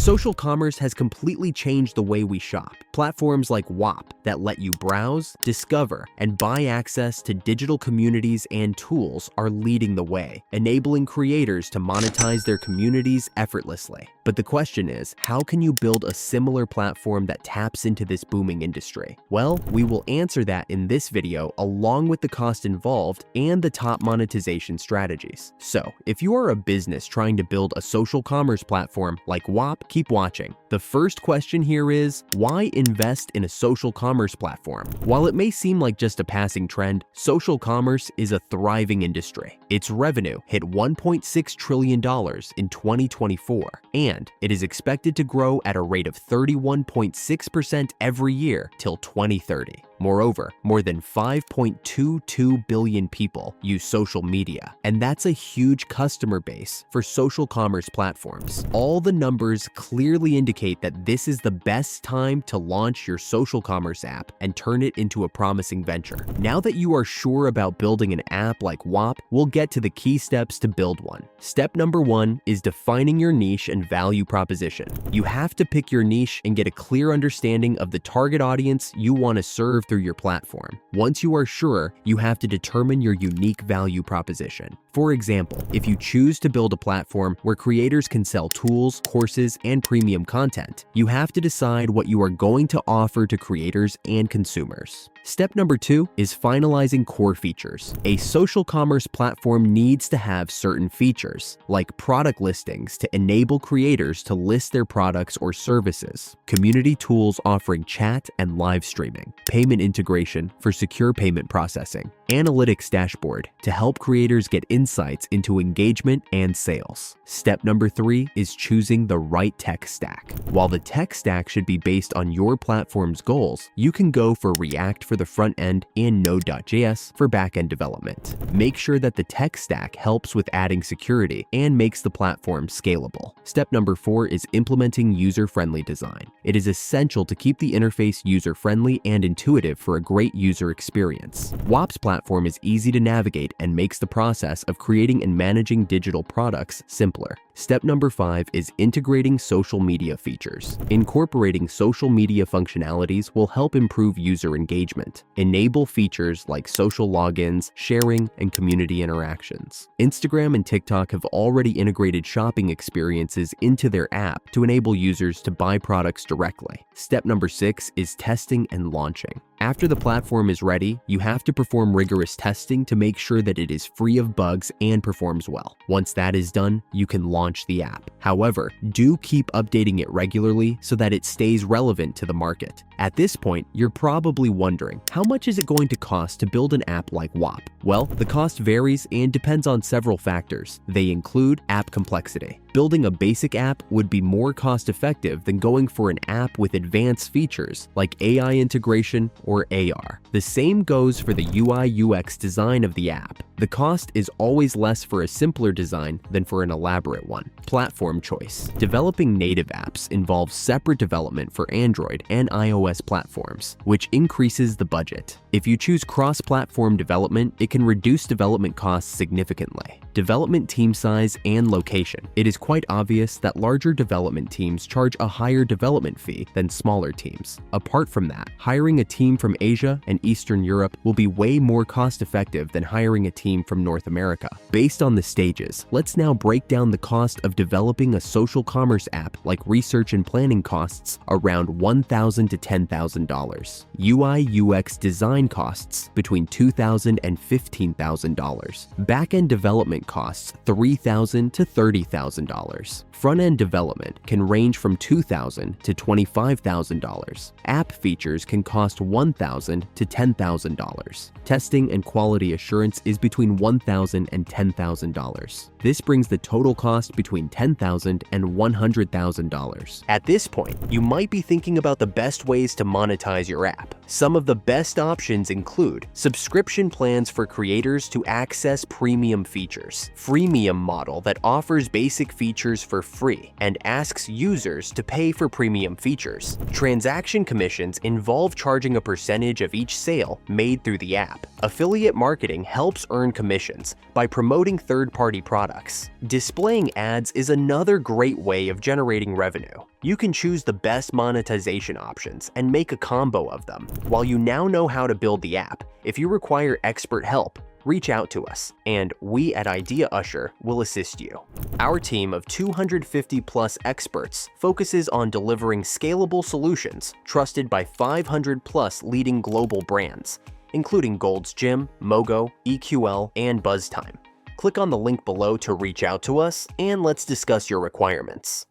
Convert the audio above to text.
Social commerce has completely changed the way we shop. Platforms like Whop that let you browse, discover, and buy access to digital communities and tools are leading the way, enabling creators to monetize their communities effortlessly. But the question is, how can you build a similar platform that taps into this booming industry? Well, we will answer that in this video along with the cost involved and the top monetization strategies. So, if you are a business trying to build a social commerce platform like Whop, keep watching. The first question here is, why invest in a social commerce platform? While it may seem like just a passing trend, social commerce is a thriving industry. Its revenue hit $1.6 trillion in 2024, and it is expected to grow at a rate of 31.6% every year till 2030. Moreover, more than 5.22 billion people use social media, and that's a huge customer base for social commerce platforms. All the numbers clearly indicate that this is the best time to launch your social commerce app and turn it into a promising venture. Now that you are sure about building an app like Whop, we'll get to the key steps to build one. Step number 1 is defining your niche and value proposition. You have to pick your niche and get a clear understanding of the target audience you want to serve through your platform. Once you are sure, you have to determine your unique value proposition. For example, if you choose to build a platform where creators can sell tools, courses, and premium content, you have to decide what you are going to offer to creators and consumers. Step number 2 is finalizing core features. A social commerce platform needs to have certain features, like product listings to enable creators to list their products or services, community tools offering chat and live streaming, payment integration for secure payment processing, analytics dashboard to help creators get insights into engagement and sales. Step number 3 is choosing the right tech stack. While the tech stack should be based on your platform's goals, you can go for React for the front end and Node.js for back-end development. Make sure that the tech stack helps with adding security and makes the platform scalable. Step number 4 is implementing user-friendly design. It is essential to keep the interface user-friendly and intuitive for a great user experience. Whop's platform is easy to navigate and makes the process of creating and managing digital products simpler. Step number 5 is integrating social media features. Incorporating social media functionalities will help improve user engagement. Enable features like social logins, sharing, and community interactions. Instagram and TikTok have already integrated shopping experiences into their app to enable users to buy products directly. Step number 6 is testing and launching. After the platform is ready, you have to perform rigorous testing to make sure that it is free of bugs and performs well. Once that is done, you can launch the app. However, do keep updating it regularly so that it stays relevant to the market. At this point, you're probably wondering, how much is it going to cost to build an app like Whop? Well, the cost varies and depends on several factors. They include app complexity. Building a basic app would be more cost-effective than going for an app with advanced features like AI integration or AR. The same goes for the UI/UX design of the app. The cost is always less for a simpler design than for an elaborate one. Platform choice. Developing native apps involves separate development for Android and iOS platforms, which increases the budget. If you choose cross-platform development, it can reduce development costs significantly. Development team size and location. It is quite obvious that larger development teams charge a higher development fee than smaller teams. Apart from that, hiring a team from Asia and Eastern Europe will be way more cost-effective than hiring a team from North America. Based on the stages, let's now break down the cost of developing a social commerce app like research and planning costs around $1,000 to $10,000. UI/UX design costs between $2,000 and $15,000. Back-end development costs $3,000 to $30,000. Front-end development can range from $2,000 to $25,000. App features can cost $1,000 to $10,000. Testing and quality assurance is between $1,000 and $10,000. This brings the total cost between $10,000 and $100,000. At this point, you might be thinking about the best ways to monetize your app. Some of the best options include subscription plans for creators to access premium features, freemium model that offers basic features for free and asks users to pay for premium features. Transaction commissions involve charging a percentage of each sale made through the app. Affiliate marketing helps earn commissions by promoting third-party products. Displaying ads is another great way of generating revenue. You can choose the best monetization options and make a combo of them. While you now know how to build the app, if you require expert help, reach out to us, and we at Idea Usher will assist you. Our team of 250 plus experts focuses on delivering scalable solutions trusted by 500 plus leading global brands, including Gold's Gym, Mogo, EQL, and BuzzTime. Click on the link below to reach out to us, and let's discuss your requirements.